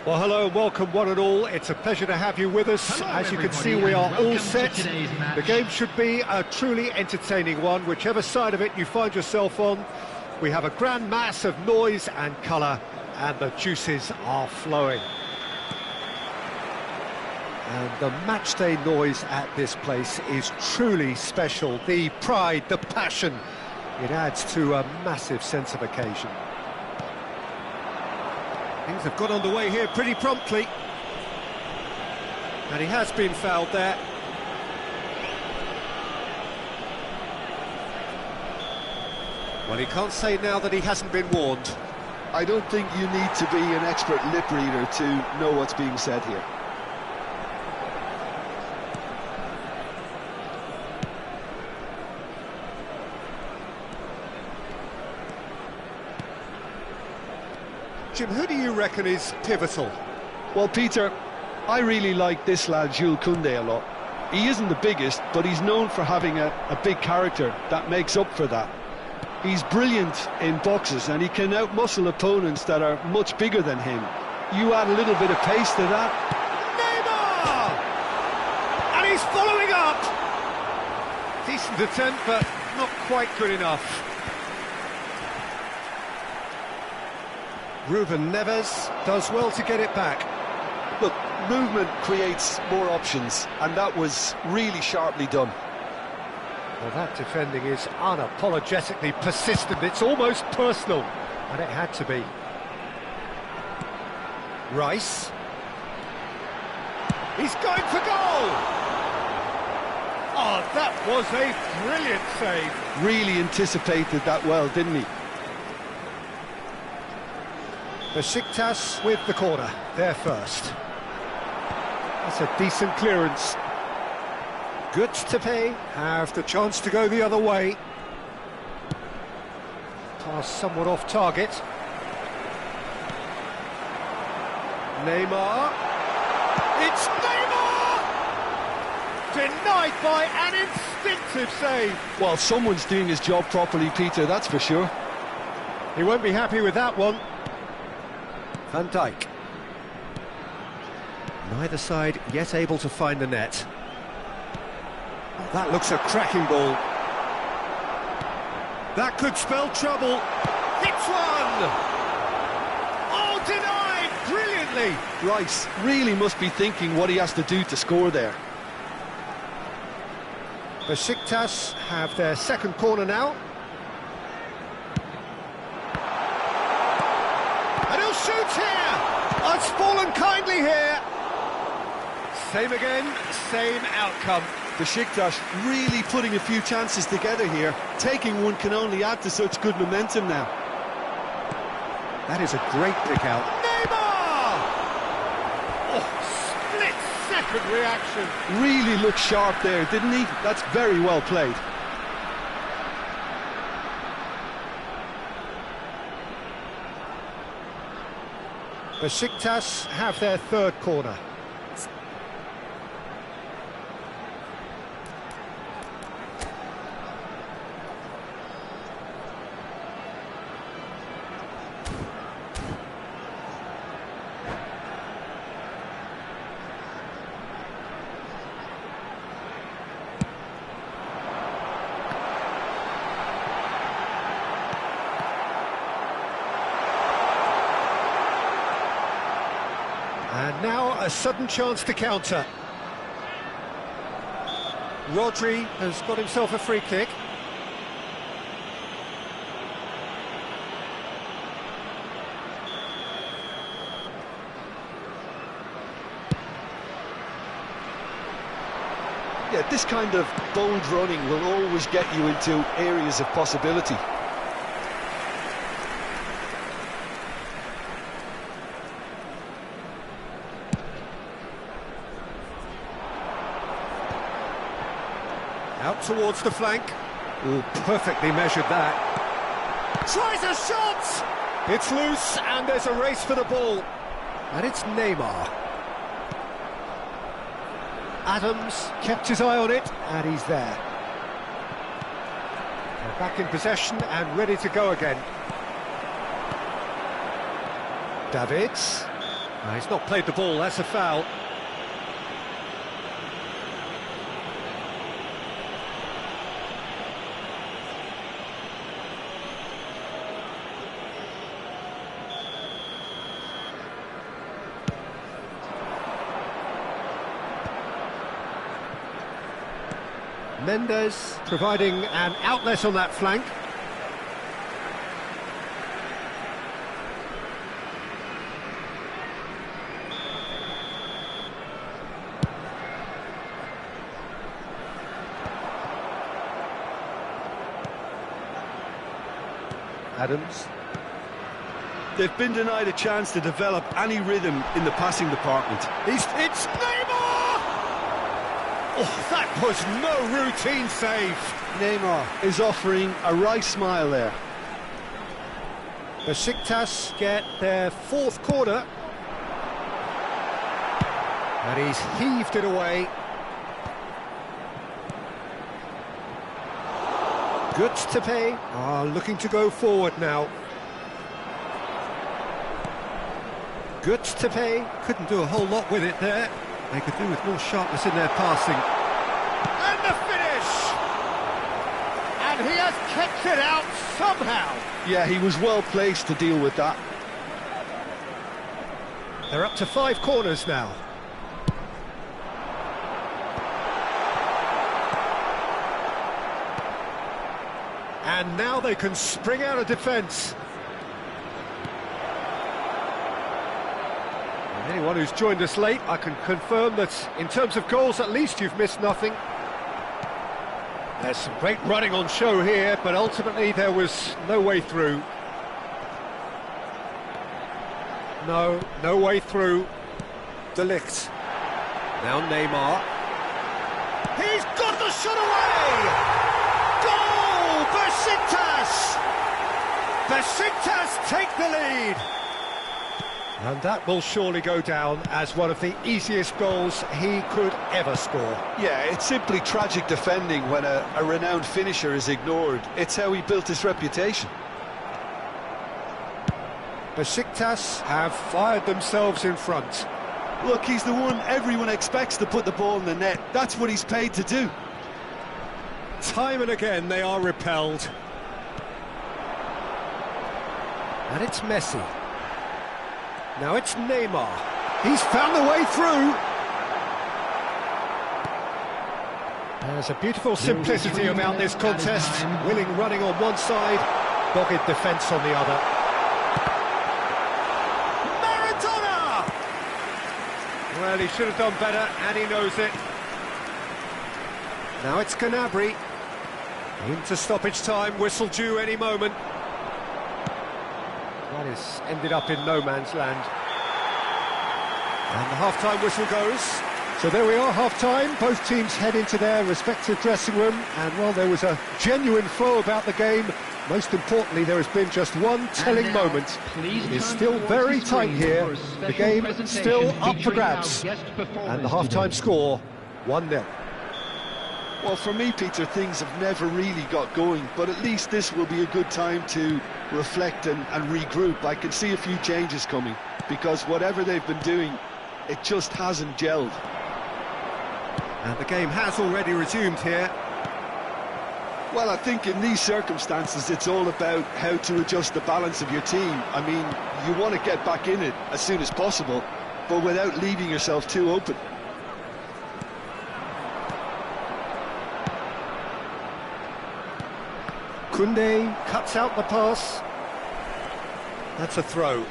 Well, hello and welcome one and all. It's a pleasure to have you with us. Hello, As you can see, everybody, we are and all welcome set. to today's match. The game should be a truly entertaining one, whichever side of it you find yourself on. We have a grand mass of noise and colour, and the juices are flowing. And the matchday noise at this place is truly special. The pride, the passion, it adds to a massive sense of occasion. Things have got underway here pretty promptly. And he has been fouled there. Well, he can't say now that he hasn't been warned. I don't think you need to be an expert lip reader to know what's being said here. Jim, who do you reckon is pivotal? Well, Peter, I really like this lad Jules Koundé a lot. He isn't the biggest, but he's known for having a big character that makes up for that. He's brilliant in boxes and he can outmuscle opponents that are much bigger than him. You add a little bit of pace to that. Neymar! And he's following up! Decent attempt, but not quite good enough. Ruben Neves does well to get it back. Look, movement creates more options, and that was really sharply done. Well, that defending is unapologetically persistent. It's almost personal, and it had to be. Rice. He's going for goal! Oh, that was a brilliant save. Really anticipated that well, didn't he? Besiktas with the corner, there first. That's a decent clearance. Goztepe have the chance to go the other way. Pass somewhat off target. Neymar. It's Neymar! Denied by an instinctive save. Well, someone's doing his job properly, Peter, that's for sure. He won't be happy with that one. Van Dijk. Neither side yet able to find the net. That looks a cracking ball. That could spell trouble. Hits one! Oh, denied! Brilliantly! Rice really must be thinking what he has to do to score there. Besiktas have their second corner now. And he'll shoot here! Oh, it's fallen kindly here. Same again, same outcome. Besiktas really putting a few chances together here. Taking one can only add to such good momentum now. That is a great pick out. Neymar! Oh, split-second reaction. Really looked sharp there, didn't he? That's very well played. Besiktas have their third corner. And now a sudden chance to counter. Rodri has got himself a free kick. Yeah, this kind of bold running will always get you into areas of possibility. Out towards the flank. Oh, perfectly measured that. Tries a shot! It's loose, and there's a race for the ball. And it's Neymar. Adams kept his eye on it, and he's there. They're back in possession and ready to go again. Davids. He's not played the ball, that's a foul. Mendes providing an outlet on that flank. Adams. They've been denied a chance to develop any rhythm in the passing department. It's Neymar! Oh, that was no routine save. Neymar is offering a right smile there. Besiktas get their fourth corner. And he's heaved it away. Goztepe are looking to go forward now. Goztepe couldn't do a whole lot with it there. They could do with more sharpness in their passing. And the finish! And he has kept it out somehow. Yeah, he was well placed to deal with that. They're up to 5 corners now. And now they can spring out of defence. Anyone who's joined us late, I can confirm that in terms of goals, at least you've missed nothing. There's some great running on show here, but ultimately there was no way through. No way through. De Ligt. Now Neymar. He's got the shot away! Goal! Besiktas! Besiktas take the lead! And that will surely go down as one of the easiest goals he could ever score. Yeah, it's simply tragic defending when a renowned finisher is ignored. It's how he built his reputation. Besiktas have fired themselves in front. Look, he's the one everyone expects to put the ball in the net. That's what he's paid to do. Time and again they are repelled. And it's Messi. Now it's Neymar. He's found the way through. There's a beautiful simplicity about this contest. Willing running on one side, dogged defence on the other. Maradona! Well, he should have done better, and he knows it. Now it's Gnabry. Into stoppage time, whistle due any moment. That has ended up in no man's land. And the half-time whistle goes. So there we are, half-time. Both teams head into their respective dressing room. And while there was a genuine flow about the game, most importantly, there has been just one telling moment. It's still very tight here. The game still up for grabs. And the half-time score, 1-0. Well, for me, Peter, things have never really got going, but at least this will be a good time to reflect and regroup. I can see a few changes coming, because whatever they've been doing, it just hasn't gelled. And the game has already resumed here. Well, I think in these circumstances, it's all about how to adjust the balance of your team. I mean, you want to get back in it as soon as possible, but without leaving yourself too open. Koundé cuts out the pass. That's a throw.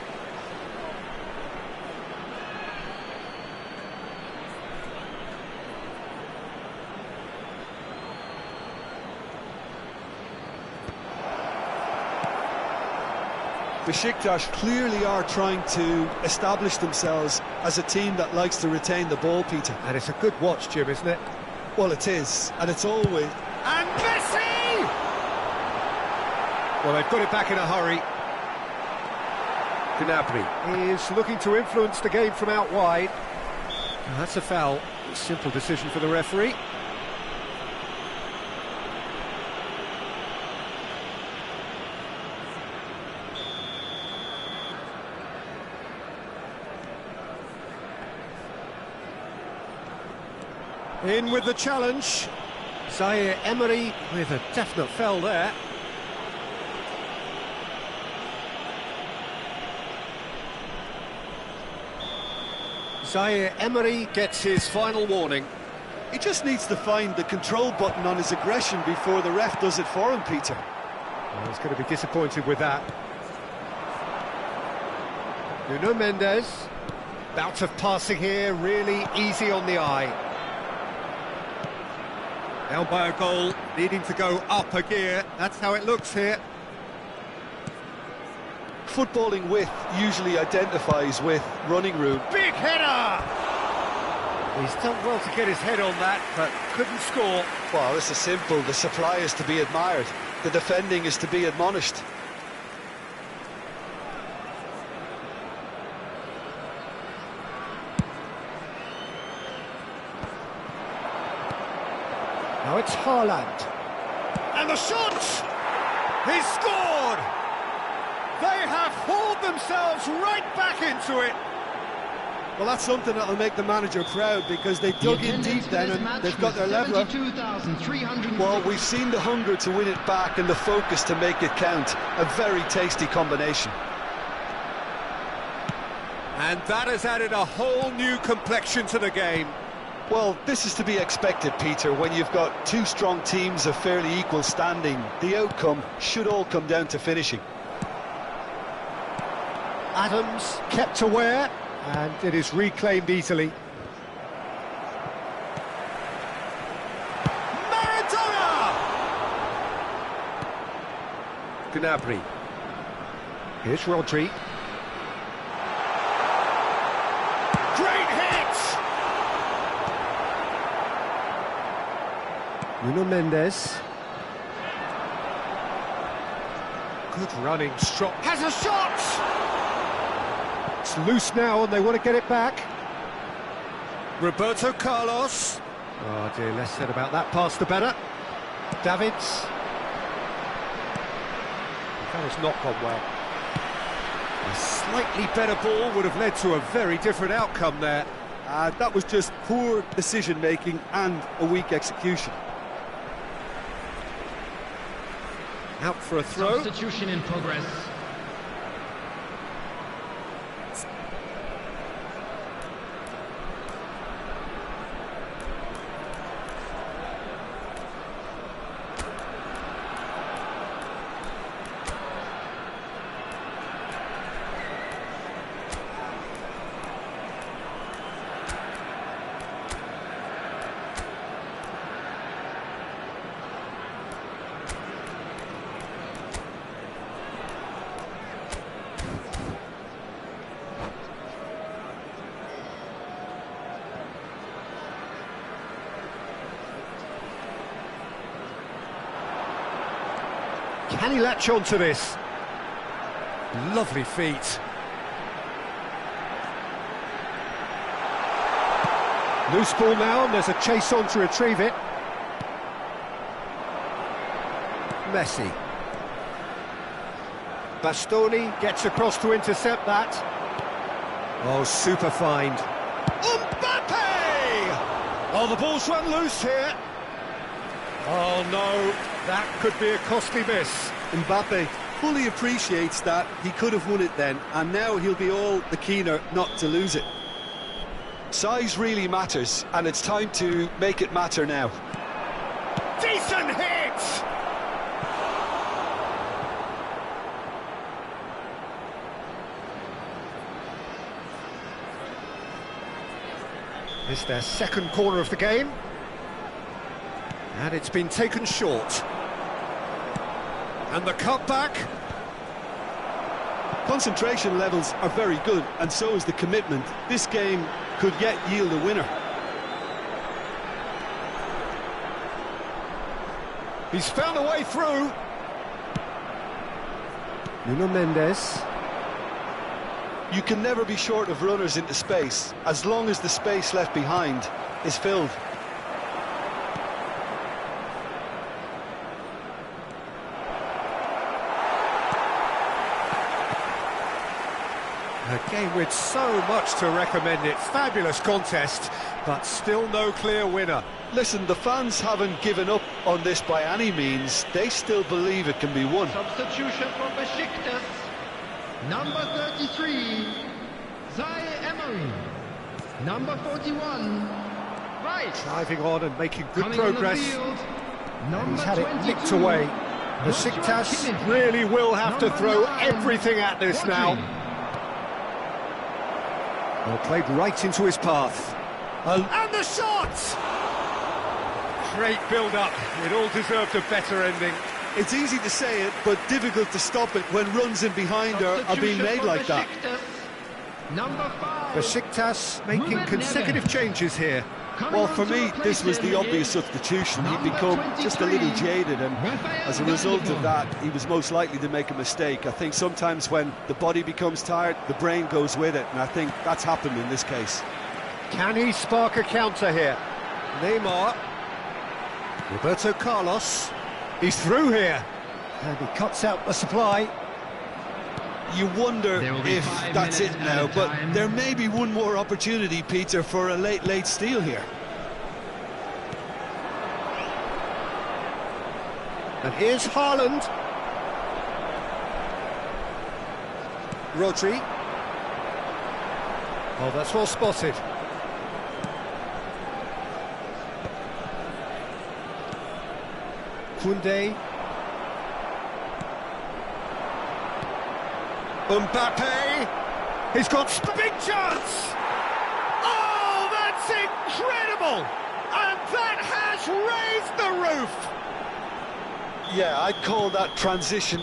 Besiktas clearly are trying to establish themselves as a team that likes to retain the ball, Peter. And it's a good watch, Jim, isn't it? Well, it is, and it's always... And Messi! Well, they've got it back in a hurry. Gnabry is looking to influence the game from out wide. And that's a foul. Simple decision for the referee. In with the challenge. Zaire Emery with a definite foul there. Zaire Emery gets his final warning. He just needs to find the control button on his aggression before the ref does it for him, Peter. Well, he's going to be disappointed with that. Nuno Mendes. Bout of passing here, really easy on the eye. Down by a goal, needing to go up a gear. That's how it looks here. Footballing width usually identifies with running room. Big header! He's done well to get his head on that, but couldn't score. Well, this is simple. The supply is to be admired. The defending is to be admonished. Now it's Haaland. And the shot! He's scored! They have hauled themselves right back into it. Well, that's something that'll make the manager proud, because they dug in deep then and they've got their leveller. Well, we've seen the hunger to win it back and the focus to make it count. A very tasty combination. And that has added a whole new complexion to the game. Well, this is to be expected, Peter. When you've got two strong teams of fairly equal standing, the outcome should all come down to finishing. Adams kept aware, and it is reclaimed easily. Maradona! Gnabry. Here's Rodri. Great hit! Nuno Mendes. Good running, strong. Has a shot! It's loose now and they want to get it back. Roberto Carlos. Oh dear, less said about that pass the better. Davids. That has not gone well. A slightly better ball would have led to a very different outcome there. That was just poor decision-making and a weak execution. Out for a throw. Substitution in progress. Can he latch on to this? Lovely feet. Loose ball now, and there's a chase on to retrieve it. Messi. Bastoni gets across to intercept that. Oh, super find. Mbappe! Oh, the ball's run loose here. Oh no, that could be a costly miss. Mbappe fully appreciates that he could have won it then, and now he'll be all the keener not to lose it. Size really matters, and it's time to make it matter now. Decent hit! It's their second corner of the game. And it's been taken short. And the cutback. Concentration levels are very good, and so is the commitment. This game could yet yield a winner. He's found a way through. Nuno Mendes. You can never be short of runners into space, as long as the space left behind is filled. Game with so much to recommend it. Fabulous contest, but still no clear winner. Listen, the fans haven't given up on this by any means. They still believe it can be won. Substitution for Besiktas. Number 33, Zaire Emery. Number 41, Rice. Driving on and making good Coming progress. on the field, And he's number had it 22, nicked away. Besiktas really will have to throw everything at this now. Well, played right into his path. And the shot! Great build-up. It all deserved a better ending. It's easy to say it, but difficult to stop it when runs in behind are being made like that. Number 5, Besiktas making consecutive changes here. Well, for me, this was the obvious substitution. He'd become just a little jaded, and as a result of that, he was most likely to make a mistake. I think sometimes when the body becomes tired, the brain goes with it, and I think that's happened in this case. Can he spark a counter here? Neymar. Roberto Carlos. He's through here. And he cuts out the supply. You wonder if that's it now, but there may be one more opportunity, Peter, for a late steal here. And here's Haaland. Rodri. Oh, that's well spotted. Koundé. Mbappe, he's got big chance! Oh, that's incredible! And that has raised the roof! Yeah, I'd call that transition.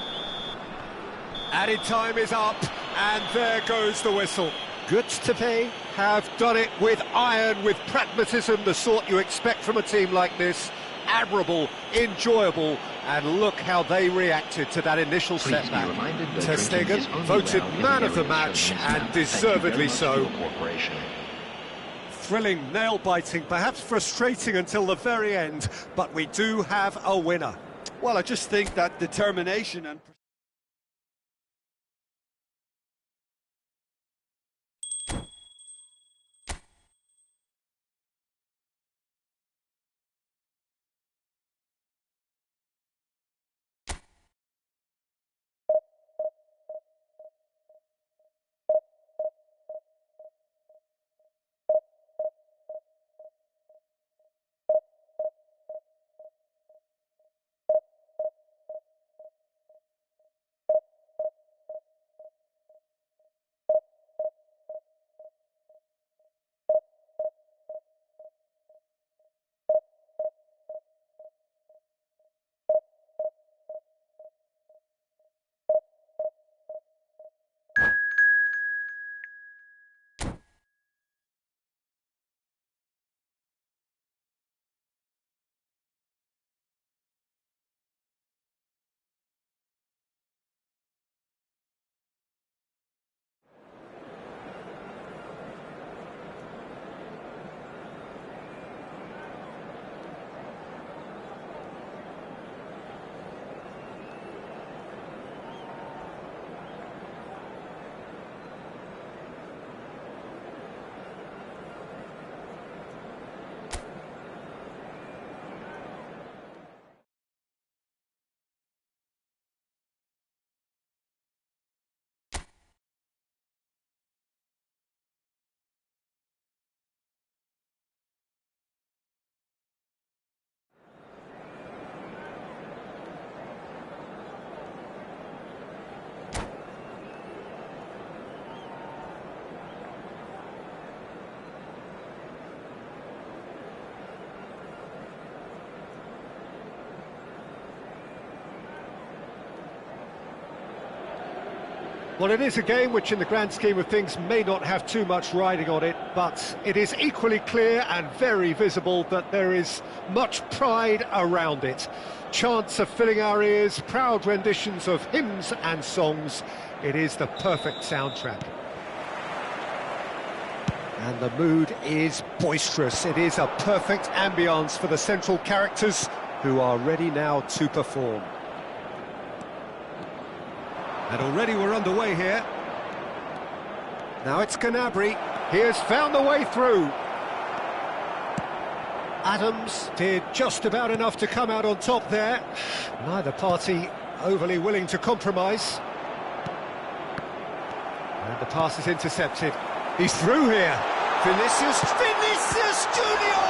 Added time is up, and there goes the whistle. Goztepe have done it with iron, with pragmatism, the sort you expect from a team like this. Admirable, enjoyable, and look how they reacted to that initial setback. Ter Stegen voted man of the match, and deservedly so. Thrilling, nail-biting, perhaps frustrating until the very end, but we do have a winner. Well, I just think that determination and... Well, it is a game which in the grand scheme of things may not have too much riding on it, but it is equally clear and very visible that there is much pride around it. Chants are filling our ears, proud renditions of hymns and songs. It is the perfect soundtrack. And the mood is boisterous. It is a perfect ambience for the central characters who are ready now to perform. And already we're underway here. Now it's Gnabry. He has found the way through. Adams did just about enough to come out on top there. Neither party overly willing to compromise. And the pass is intercepted. He's through here. Vinicius Junior!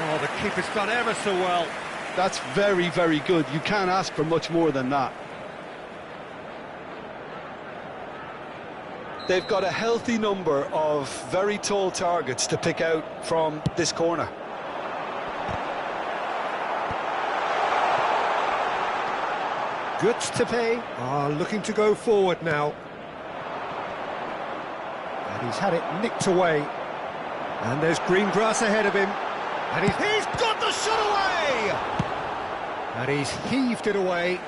Oh, the keeper's done ever so well. That's very, very good. You can't ask for much more than that. They've got a healthy number of very tall targets to pick out from this corner. Goztepe are looking to go forward now. And he's had it nicked away. And there's green grass ahead of him. And he's got the shot away! And he's heaved it away.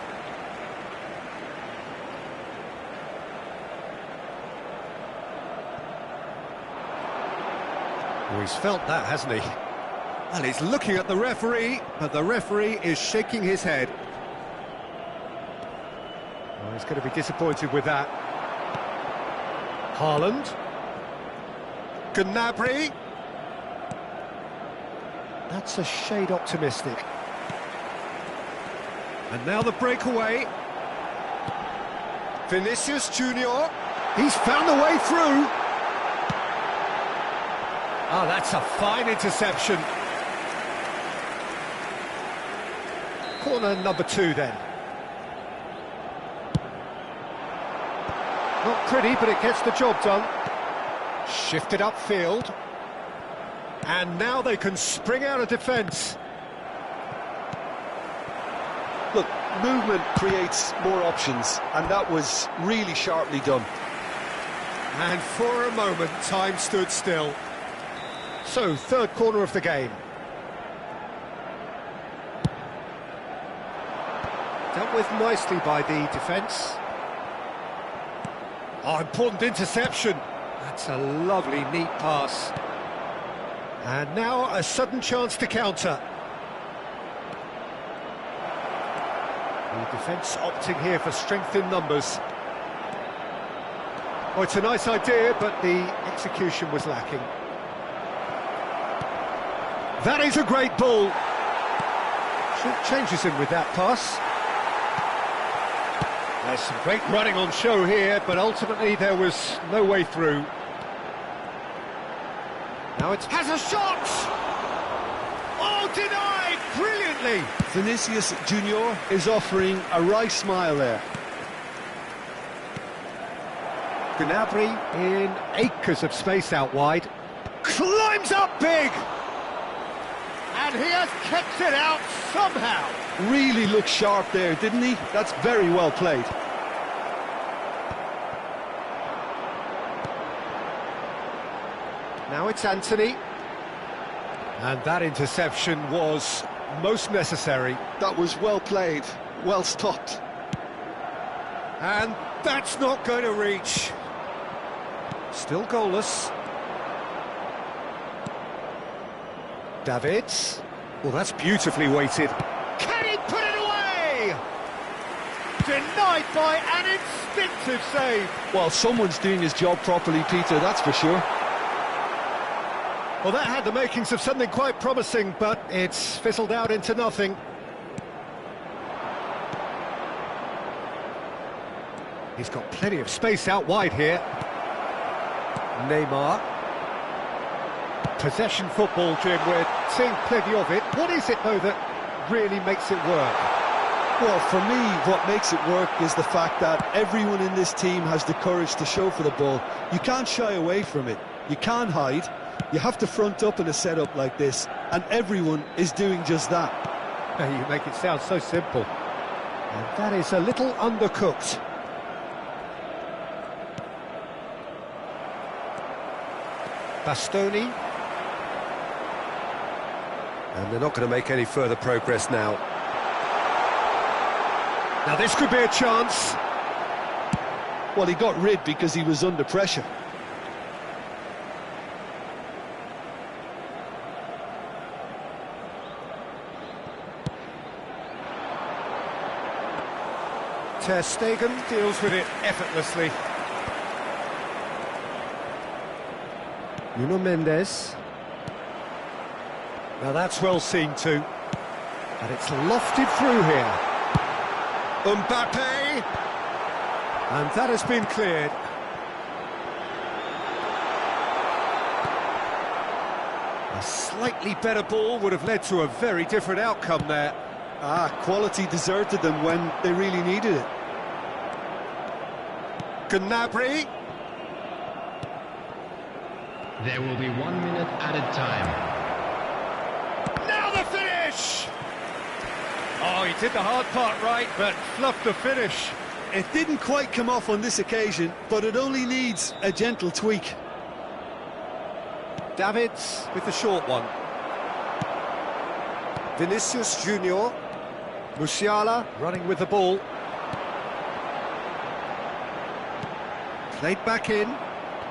Oh, he's felt that, hasn't he? Well, he's looking at the referee, but the referee is shaking his head. Oh, he's going to be disappointed with that. Haaland. Gnabry. That's a shade optimistic. And now the breakaway. Vinicius Junior. He's found the way through. Oh, that's a fine interception. Corner number 2 then. Not pretty, but it gets the job done. Shifted upfield. And now they can spring out of defence. Look, movement creates more options, and that was really sharply done. And for a moment, time stood still. So, third corner of the game. Dealt with nicely by the defence. Oh, important interception. That's a lovely, neat pass. And now a sudden chance to counter. The defence opting here for strength in numbers. Oh, it's a nice idea, but the execution was lacking. That is a great ball. Short changes him with that pass. There's some great running on show here, but ultimately there was no way through. Now it has a shot! Oh, denied brilliantly! Vinicius Junior is offering a wry smile there. Gnabry in acres of space out wide. Climbs up big! And he has kept it out somehow. Really looked sharp there, didn't he? That's very well played. Now it's Anthony. And that interception was most necessary. That was well played, well stopped. And that's not going to reach. Still goalless. Davids. Well, that's beautifully weighted. Can he put it away? Denied by an instinctive save. Well, someone's doing his job properly, Peter, that's for sure. Well, that had the makings of something quite promising, but it's fizzled out into nothing. He's got plenty of space out wide here. Neymar. Possession football, Jim, we're seeing plenty of it. What is it, though, that really makes it work? Well, for me, what makes it work is the fact that everyone in this team has the courage to show for the ball. You can't shy away from it. You can't hide. You have to front up in a setup like this, and everyone is doing just that. You make it sound so simple. And that is a little undercooked. Bastoni. And they're not going to make any further progress now. Now this could be a chance. Well, he got rid because he was under pressure. Ter Stegen deals with it effortlessly. Nuno Mendes. Now that's well seen too. And it's lofted through here. Mbappe! And that has been cleared. A slightly better ball would have led to a very different outcome there. Quality deserted them when they really needed it. Gnabry. There will be 1 minute added time. Now the finish! Oh, he did the hard part right, but fluffed the finish. It didn't quite come off on this occasion, but it only needs a gentle tweak. Davids with the short one. Vinicius Junior. Musiala running with the ball. Played back in.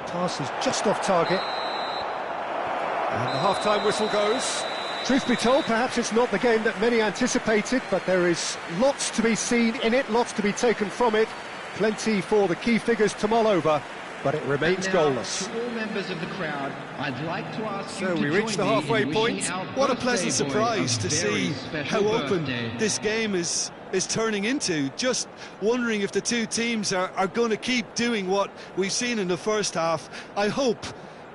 Pass is just off target. And the half-time whistle goes. Truth be told, perhaps it's not the game that many anticipated, but there is lots to be seen in it, lots to be taken from it. Plenty for the key figures to mull over, but it remains goalless. To all members of the crowd, I'd like to ask you So to we reach the join me halfway in point. wishing our What a birthday pleasant boy surprise a to very see special how open birthday. this game is turning into. Just wondering if the two teams are going to keep doing what we've seen in the first half. I hope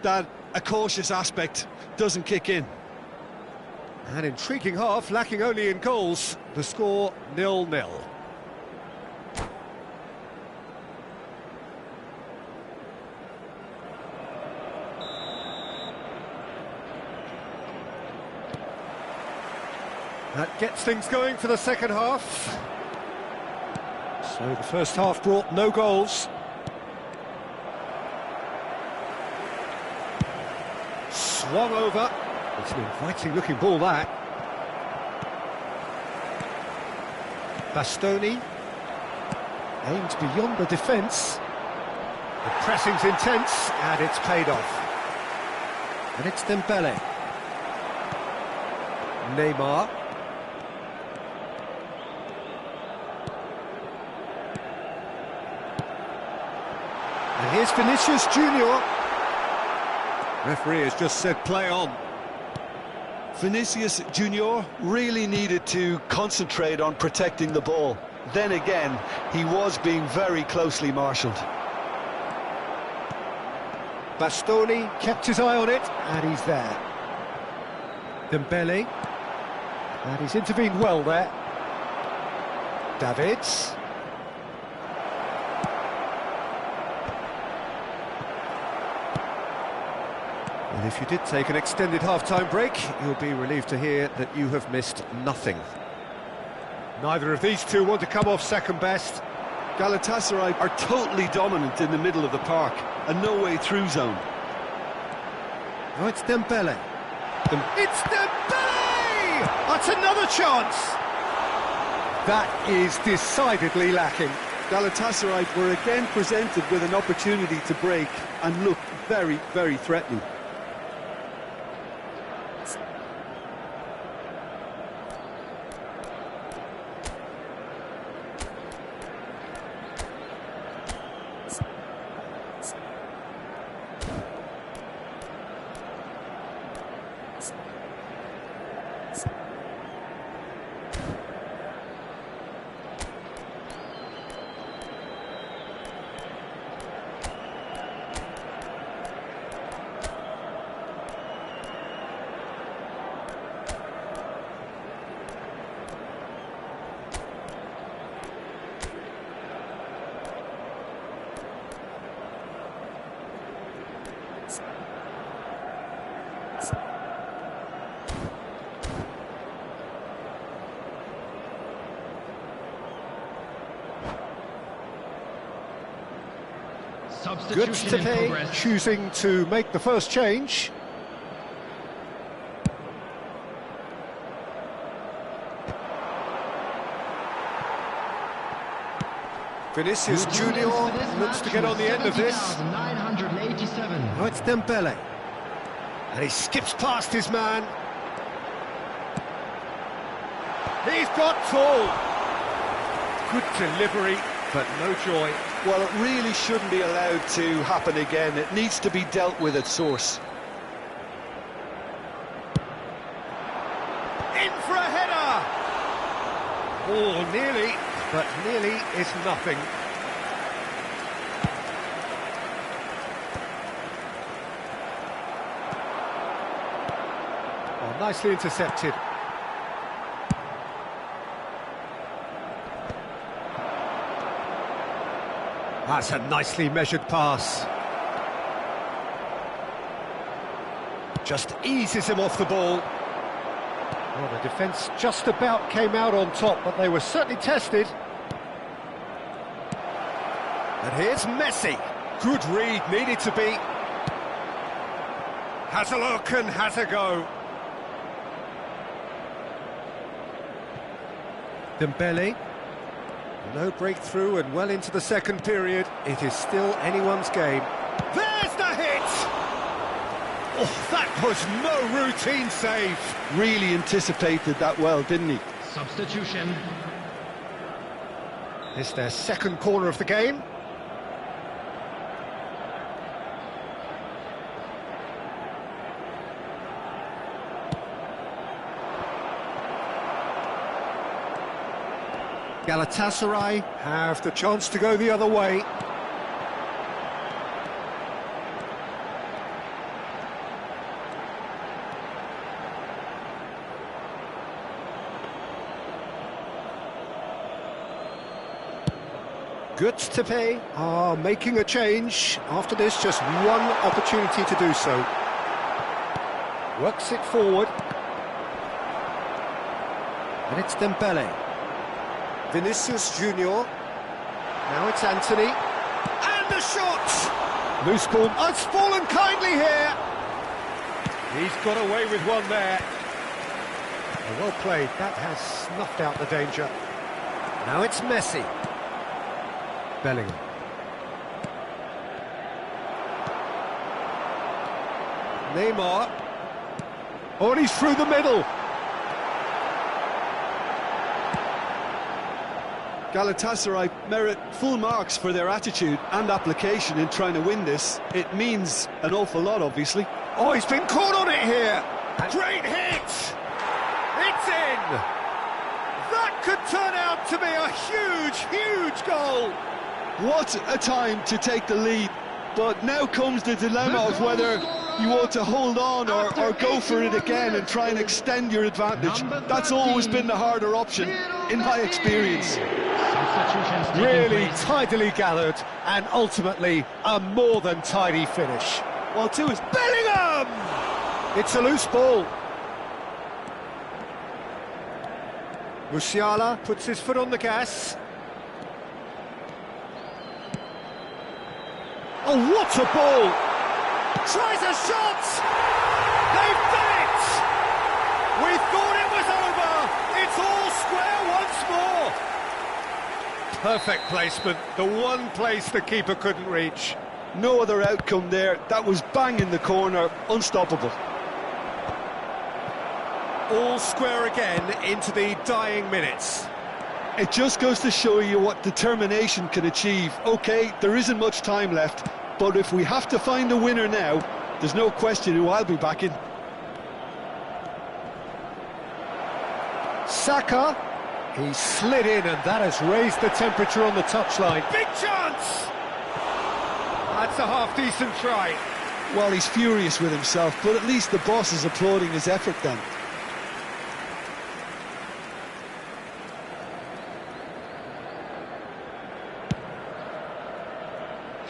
that a cautious aspect doesn't kick in. An intriguing half, lacking only in goals. The score 0-0. That gets things going for the second half. So the first half brought no goals. Swung over. It's an inviting looking ball, that. Bastoni. Aimed beyond the defence. The pressing's intense, and it's paid off. And it's Dembele. Neymar. And here's Vinicius Junior. Referee has just said play on. Vinicius Junior really needed to concentrate on protecting the ball. Then again, he was being very closely marshalled. Bastoni kept his eye on it, and he's there. Dembele. And he's intervened well there. Davids. And if you did take an extended half-time break, you'll be relieved to hear that you have missed nothing. Neither of these two want to come off second best. Galatasaray are totally dominant in the middle of the park, a no-way-through zone. Oh, it's Dembele. It's Dembele! That's another chance! That is decidedly lacking. Galatasaray were again presented with an opportunity to break and looked very, very threatening. Goztepe choosing to make the first change. Vinicius Junior looks to get on the end of this. Oh, it's Dembele. And he skips past his man. He's got full. Good delivery, but no joy. Well, it really shouldn't be allowed to happen again. It needs to be dealt with at source. Oh, nearly, but nearly is nothing. Oh, nicely intercepted. That's a nicely measured pass. Just eases him off the ball. Well, the defence just about came out on top, but they were certainly tested. And here's Messi. Good read, needed to be. Has a look and has a go. Dembele. No breakthrough and well into the second period. It is still anyone's game. There's the hit! Oh, that was no routine save. Really anticipated that well, didn't he? Substitution. It's their second corner of the game. Galatasaray have the chance to go the other way. Goztepe are making a change. After this, just one opportunity to do so. Works it forward. And it's Dembele. Vinicius Junior. Now it's Anthony. And the shot! Loose ball. Oh, it's fallen kindly here. He's got away with one there. Well played. That has snuffed out the danger. Now it's Messi. Bellingham. Neymar. Oh, and he's through the middle. Galatasaray merit full marks for their attitude and application in trying to win this. It means an awful lot, obviously. Oh, he's been caught on it here. Great hit. It's in. That could turn out to be a huge, huge goal. What a time to take the lead. But now comes the dilemma of whether you want to hold on or go for it again and try and extend your advantage. That's always been the harder option, in my experience. Really tidily gathered and ultimately a more than tidy finish. Well, too is Bellingham! It's a loose ball. Musiala puts his foot on the gas. Oh, what a ball! Tries a shot! They've done it! We thought it was over! It's all square once more! Perfect placement, the one place the keeper couldn't reach. no other outcome there. That was bang in the corner, unstoppable. All square again into the dying minutes. It just goes to show you what determination can achieve. OK, there isn't much time left, but if we have to find a winner now, there's no question who I'll be backing. Saka, he slid in and that has raised the temperature on the touchline. Big chance! That's a half-decent try. Well, he's furious with himself, but at least the boss is applauding his effort then.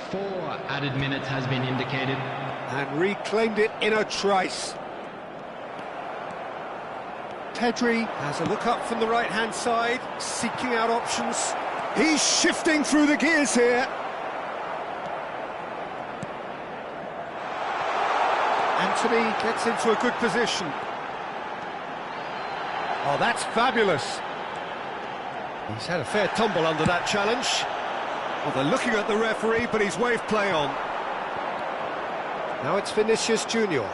Four added minutes has been indicated. And reclaimed it in a trice. Pedri has a look up from the right-hand side, seeking out options. He's shifting through the gears here. Anthony gets into a good position. Oh, that's fabulous. He's had a fair tumble under that challenge. Well, they're looking at the referee, but he's waved play on. Now it's Vinicius Junior.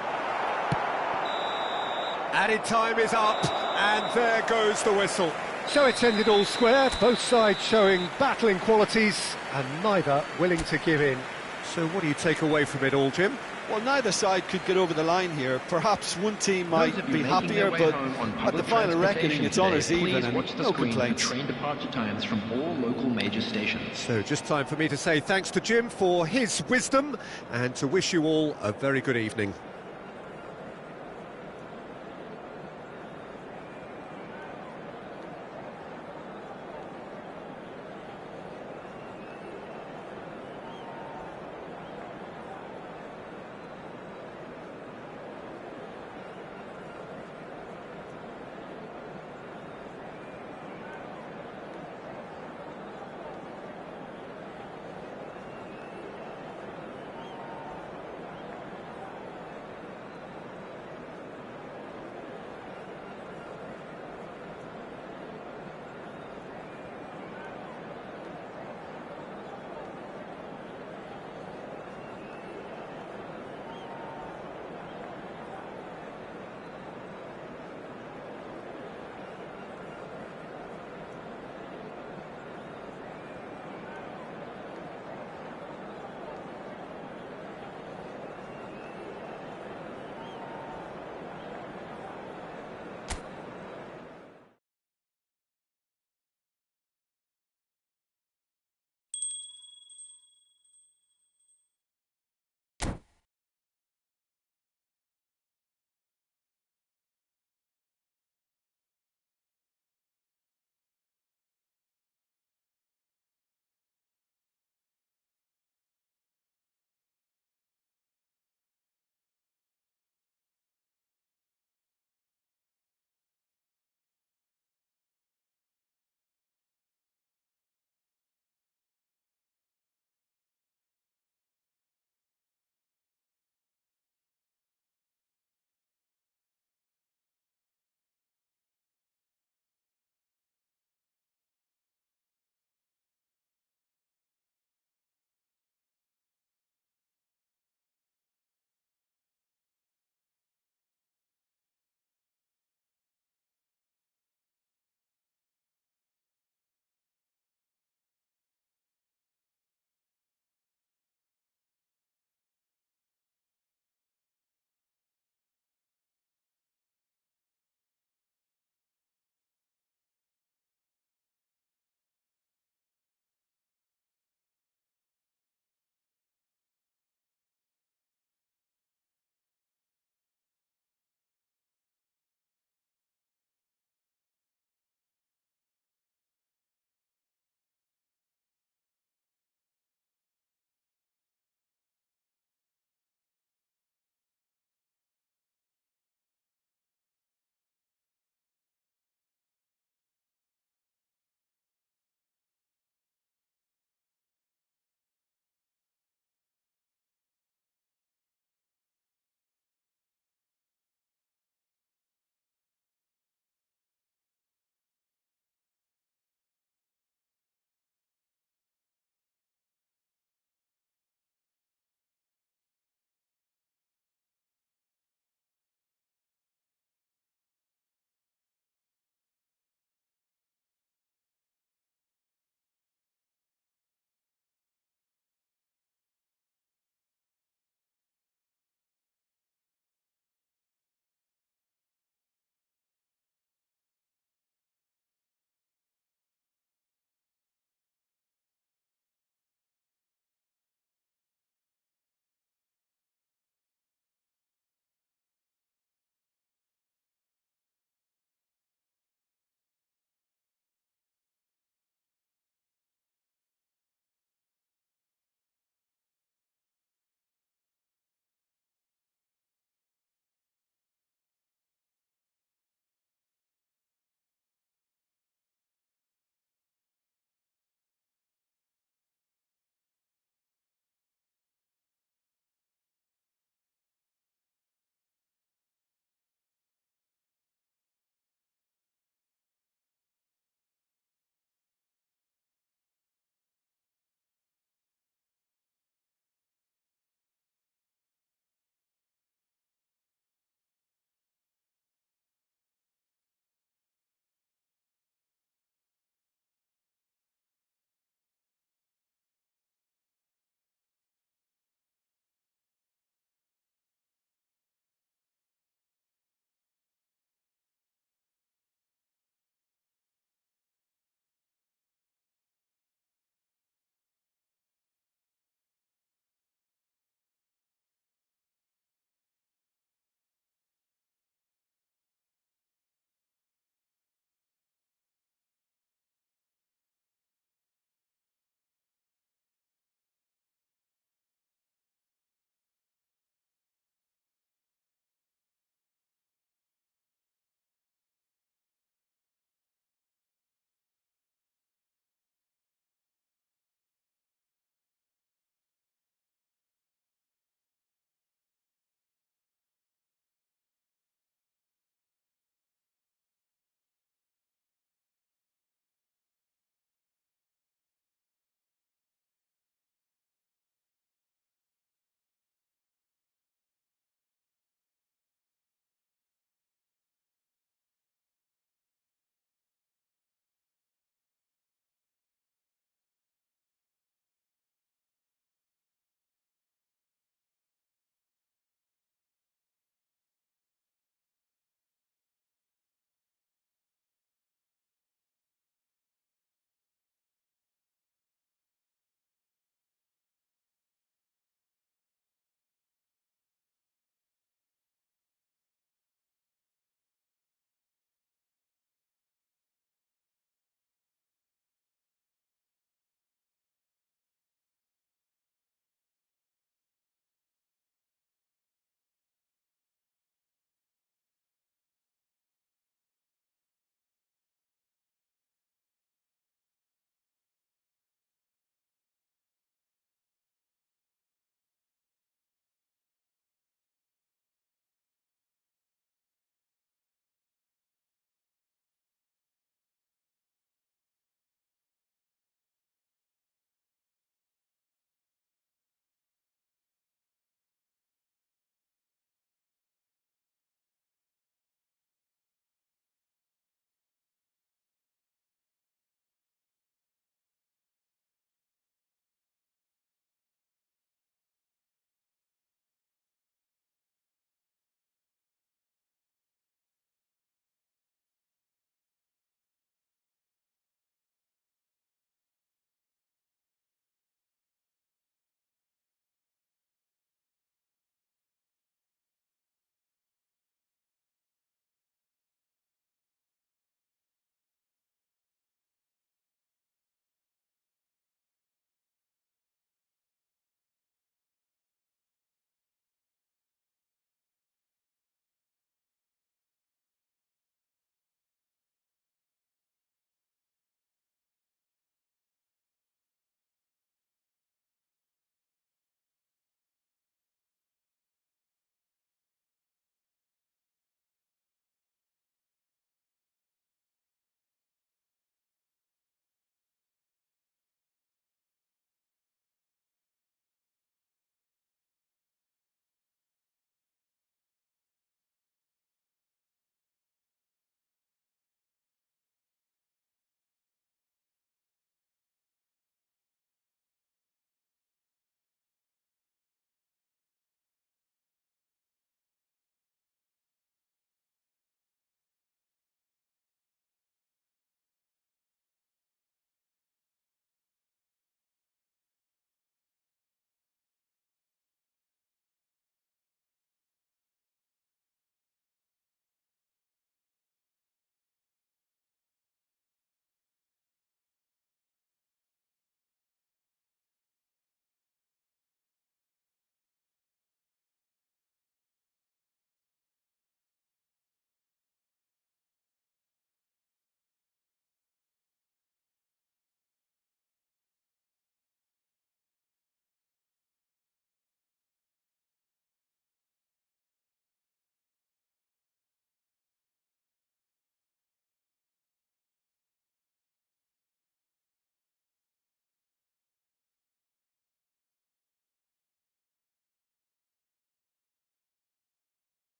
Added time is up, and there goes the whistle. So it's ended all square, both sides showing battling qualities, and neither willing to give in. So what do you take away from it all, Jim? Well, neither side could get over the line here. Perhaps one team might be happier, but at the final reckoning, it's honours even and no complaints. Train departure times from all local major stations. So just time for me to say thanks to Jim for his wisdom and to wish you all a very good evening.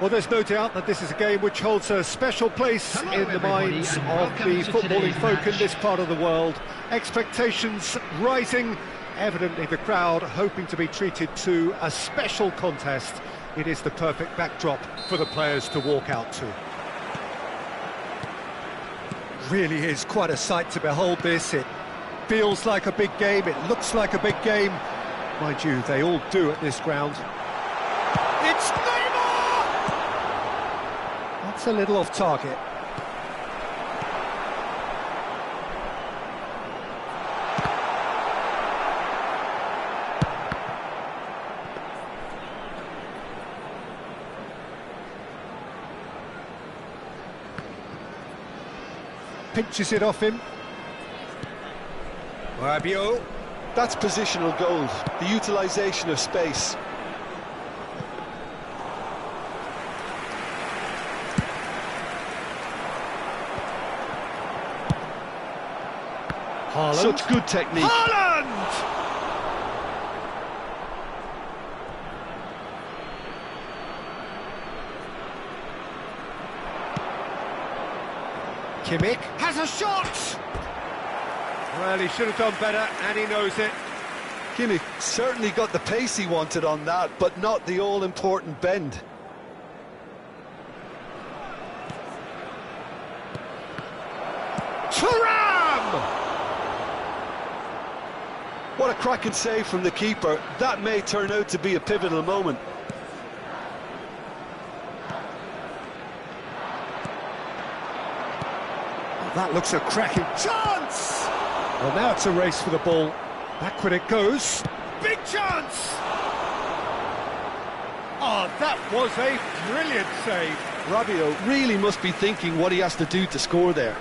Well, there's no doubt that this is a game which holds a special place in the minds of the footballing folk in this part of the world. Expectations rising, evidently the crowd hoping to be treated to a special contest. It is the perfect backdrop for the players to walk out to. Really is quite a sight to behold this. It feels like a big game, it looks like a big game. Mind you, they all do at this ground. It's That's a little off target. Pinches it off him. Rabiot. That's positional gold, the utilisation of space. Haaland. Such good technique. Haaland! Kimmich has a shot! Well, he should have done better, and he knows it. Kimmich certainly got the pace he wanted on that, but not the all-important bend. Thuram! What a cracking save from the keeper. That may turn out to be a pivotal moment. That looks a cracking chance! Well, now it's a race for the ball. Backward it goes. Big chance! Oh, that was a brilliant save. Rabiot really must be thinking what he has to do to score there.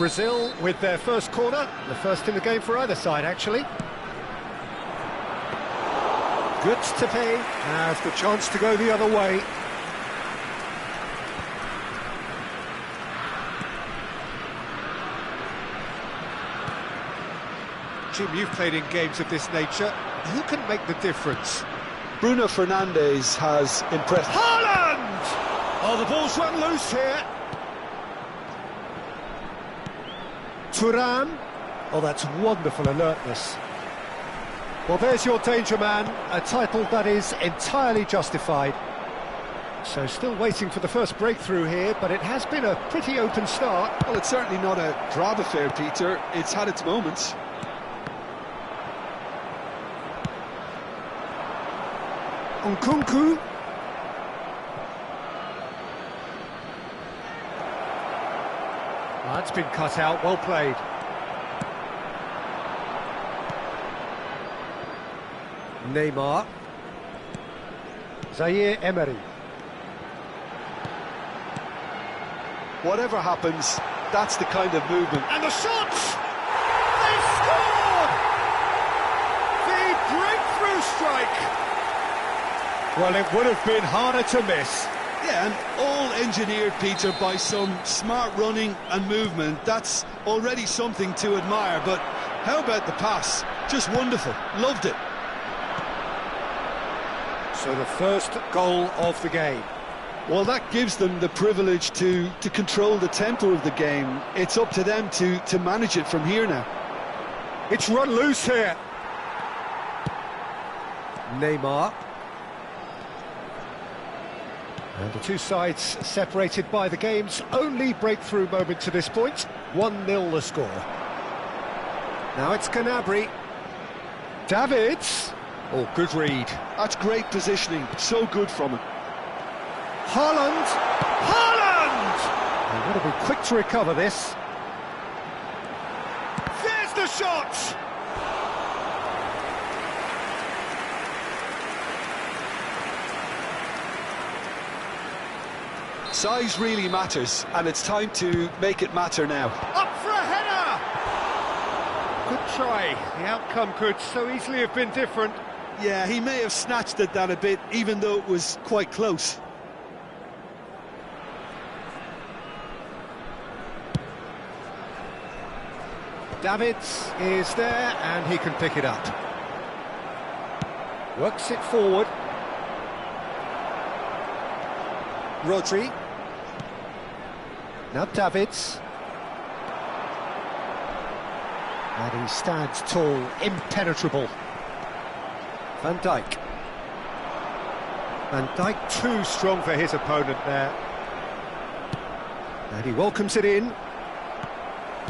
Brazil with their first corner, the first in the game for either side, actually. Goztepe has the chance to go the other way. Jim, you've played in games of this nature. Who can make the difference? Bruno Fernandes has impressed. Haaland! Oh, the ball's run loose here. Thuram. Oh, that's wonderful alertness. Well, there's your danger man, a title that is entirely justified. So still waiting for the first breakthrough here, but it has been a pretty open start. Well, it's certainly not a drab affair, Peter. It's had its moments. Nkunku. That's been cut out, well played. Neymar. Zaire Emery. Whatever happens, that's the kind of movement. And the shot! They've scored! The breakthrough strike! Well, it would have been harder to miss. Yeah, and all engineered, Peter, by some smart running and movement. That's already something to admire, but how about the pass? Just wonderful. Loved it. So the first goal of the game. Well, that gives them the privilege to control the tempo of the game. It's up to them to manage it from here now. It's run loose here. Neymar. And the two sides separated by the game's only breakthrough moment to this point. 1-0 the score. Now it's Gnabry. Davids. Oh, good read. That's great positioning. So good from him. Haaland! Haaland! They've got to be quick to recover this. There's the shot! Size really matters, and it's time to make it matter now. Up for a header! Good try. The outcome could so easily have been different. Yeah, he may have snatched at that a bit, even though it was quite close. Davids is there, and he can pick it up. Works it forward. Rodri. Now Davids. And he stands tall, impenetrable. Van Dijk. Van Dijk too strong for his opponent there. And he welcomes it in.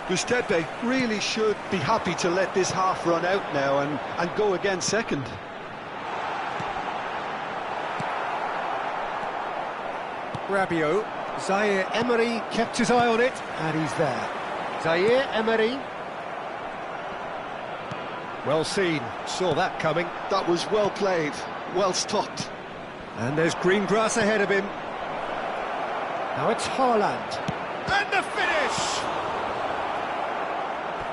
Goztepe really should be happy to let this half run out now and go again second. Rabiot. Zaire Emery kept his eye on it, and he's there. Zaire Emery. Well seen, saw that coming. That was well played, well stopped. And there's green grass ahead of him. Now it's Haaland. And the finish!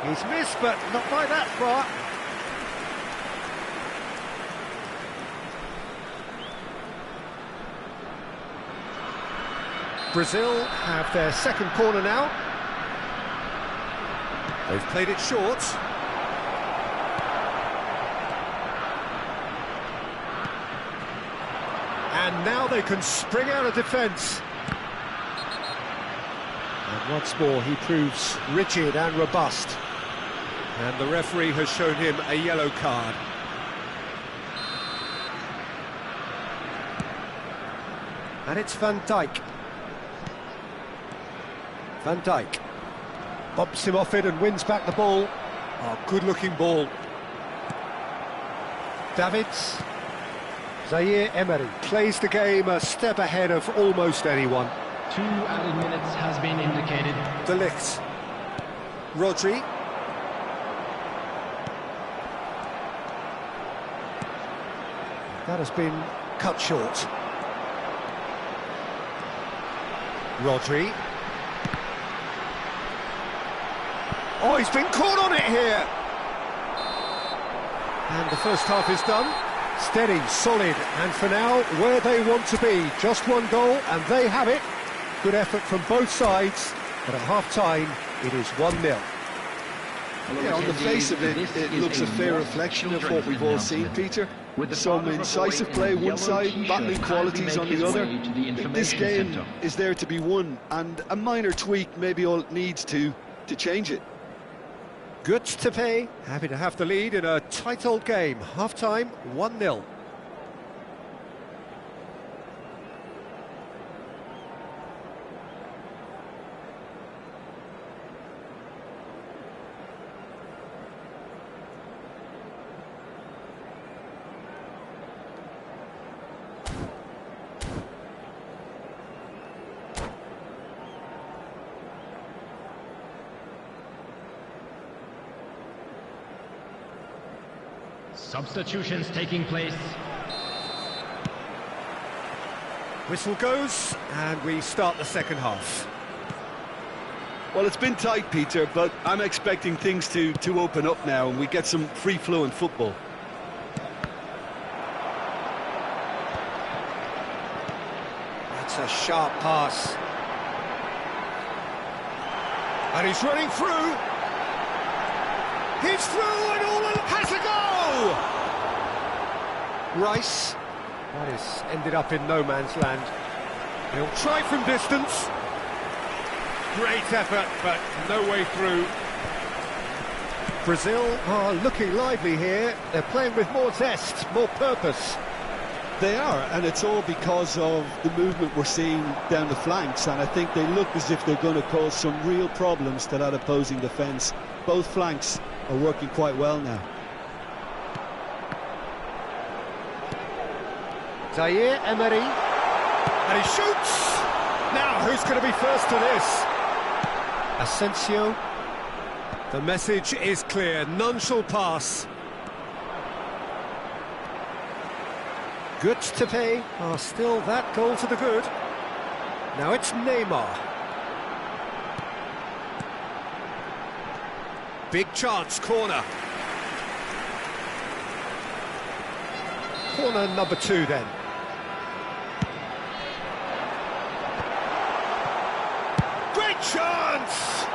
He's missed, but not by that far. Brazil have their second corner now. They've played it short. And now they can spring out of defence. And once more he proves rigid and robust. And the referee has shown him a yellow card. And it's Van Dijk. Van Dijk bumps him off it and wins back the ball. Oh, good-looking ball. Davids. Zaire Emery plays the game a step ahead of almost anyone. 2 added minutes has been indicated. De Ligt. Rodri. That has been cut short. Oh, he's been caught on it here. And the first half is done. Steady, solid, and for now, where they want to be. Just one goal, and they have it. Good effort from both sides, but at half-time, it is 1-0. Yeah, on the face of it, it looks a fair reflection of what we've all seen, Peter. Some incisive play one side, battling qualities on the other. This game is there to be won, and a minor tweak maybe all it needs to change it. Goztepe happy to have the lead in a tight old game. Half-time, 1-0. Substitutions taking place. Whistle goes, and we start the second half. Well, it's been tight, Peter, but I'm expecting things to open up now and we get some free-flowing football. That's a sharp pass. And he's running through. He's through and all has a go! Rice. That is ended up in no man's land. He'll try from distance. Great effort, but no way through. Brazil are looking lively here. They're playing with more zest, more purpose. They are, and it's all because of the movement we're seeing down the flanks, and I think they look as if they're going to cause some real problems to that opposing defence. Both flanks are working quite well now. Zaire Emery, and he shoots! Now, who's going to be first to this? Asensio. The message is clear, none shall pass. Goztepe are still that goal to the good. Now it's Neymar. Big chance, corner. Corner number 2 then. Great chance!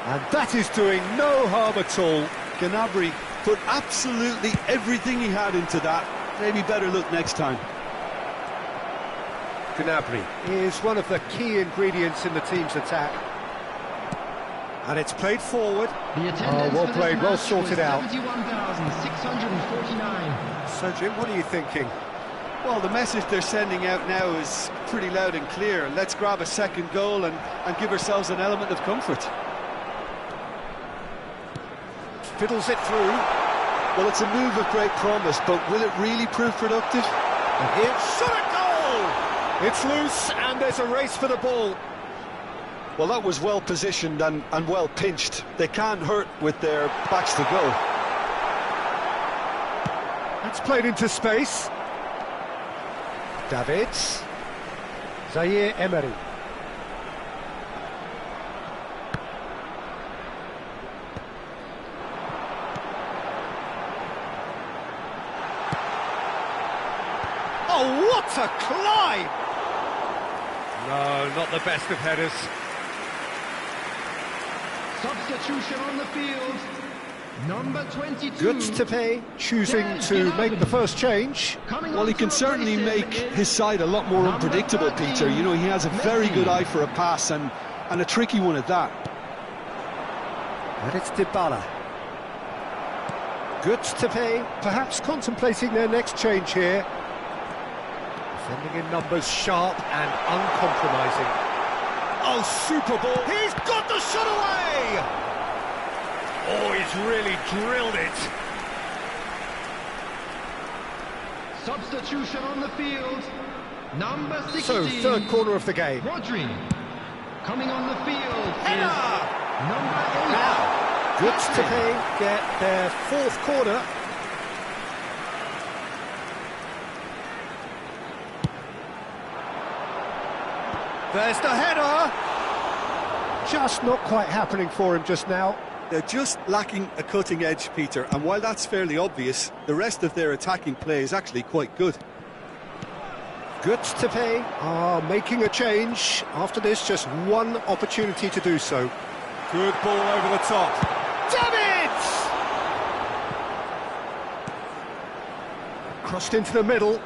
And that is doing no harm at all. Gnabry put absolutely everything he had into that. Maybe better look next time. Gnabry is one of the key ingredients in the team's attack. And it's played forward. Well played, well sorted out. 71,649. So, Jim, what are you thinking? Well, the message they're sending out now is pretty loud and clear. Let's grab a second goal and give ourselves an element of comfort. Fiddles it through. Well, it's a move of great promise, but will it really prove productive? And here's shot at goal! It's loose, and there's a race for the ball. Well, that was well positioned and well pinched. They can't hurt with their backs to goal. That's played into space. Davids. Zaire Emery. Oh, what a climb! No, not the best of headers. Substitution on the field. Number 22. Goztepe choosing to make the first change. Well, he can certainly make his side a lot more unpredictable, Peter. You know, he has a very good eye for a pass and a tricky one at that. And it's Dybala. Goztepe perhaps contemplating their next change here. Defending in numbers, sharp and uncompromising. Oh, super ball. He's got the shot away! Oh, he's really drilled it. Substitution on the field. Number 16. So, third corner of the game. Rodri. Coming on the field Header! is number 8. Now, Goztepe get their fourth corner. There's the header. Just not quite happening for him just now. They're just lacking a cutting edge, Peter, and while that's fairly obvious, the rest of their attacking play is actually quite good. Goztepe are making a change. After this, just one opportunity to do so. Good ball over the top. Davids! Crossed into the middle.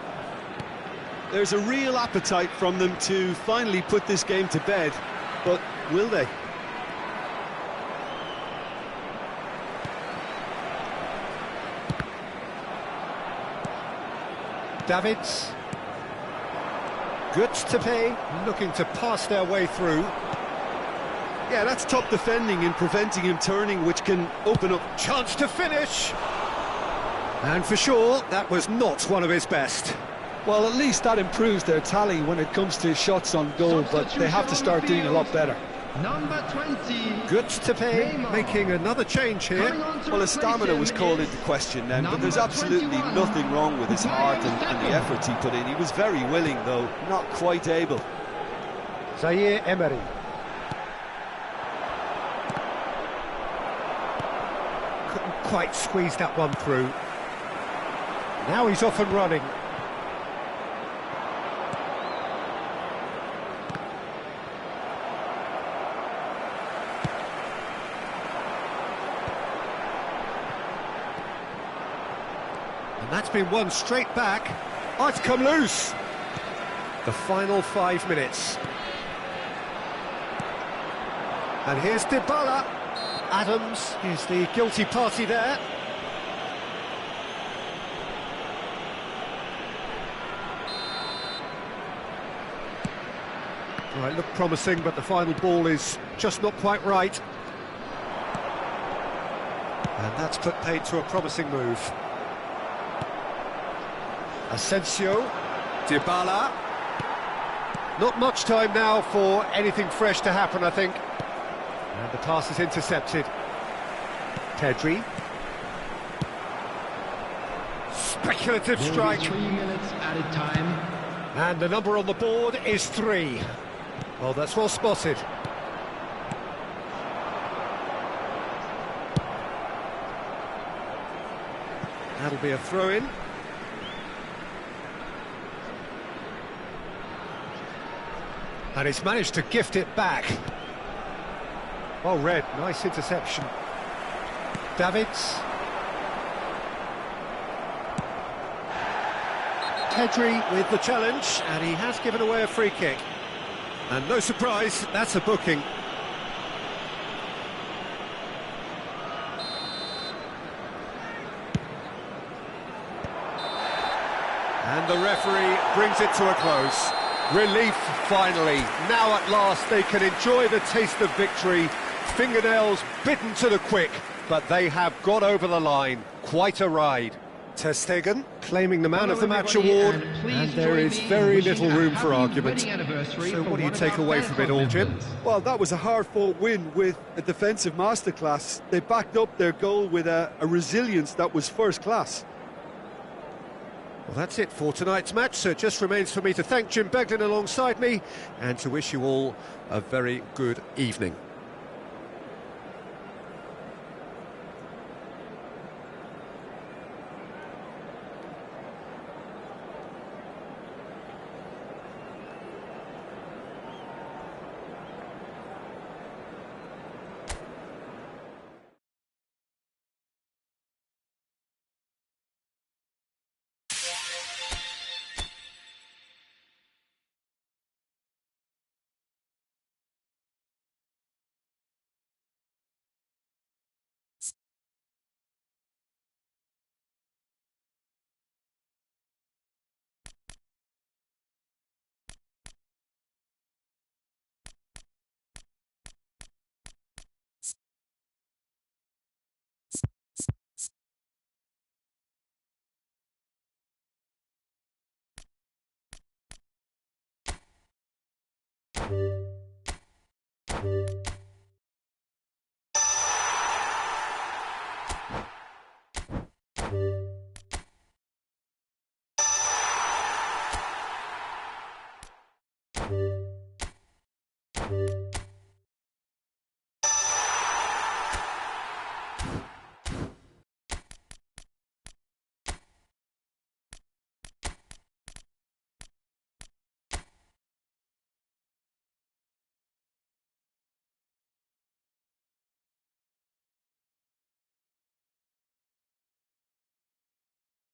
There's a real appetite from them to finally put this game to bed, but will they? Davids. Goztepe looking to pass their way through. Yeah, that's top defending and preventing him turning, which can open up. Chance to finish. And for sure, that was not one of his best. Well, at least that improves their tally when it comes to shots on goal, but they have to start doing a lot better. Number 20. Goztepe making another change here. Well, his stamina was called into question then, but there's absolutely nothing wrong with his heart and the efforts he put in. He was very willing, though, not quite able. Zaire Emery. Couldn't quite squeeze that one through. Now he's off and running. And that's been won straight back. Oh, it's come loose. The final 5 minutes. And here's Dybala. Adams is the guilty party there. All right, look promising, but the final ball is just not quite right. And that's put paid to a promising move. Asensio, Dybala. Not much time now for anything fresh to happen, I think. And the pass is intercepted. Pedri. Speculative strike. 3 minutes added time. And the number on the board is 3. Well, that's well spotted. That'll be a throw-in. And he's managed to gift it back. Well read, nice interception. Davids. Pedri with the challenge, and he has given away a free kick. And no surprise, that's a booking. And the referee brings it to a close. Relief, finally. Now at last they can enjoy the taste of victory. Fingernails bitten to the quick, but they have got over the line. Quite a ride. Ter Stegen claiming the Man of the Match award, and there is very little room for argument. So what do you take away from it all, Jim? Well, that was a hard-fought win with a defensive masterclass. They backed up their goal with a resilience that was first class. Well, that's it for tonight's match, so it just remains for me to thank Jim Beglin alongside me and to wish you all a very good evening.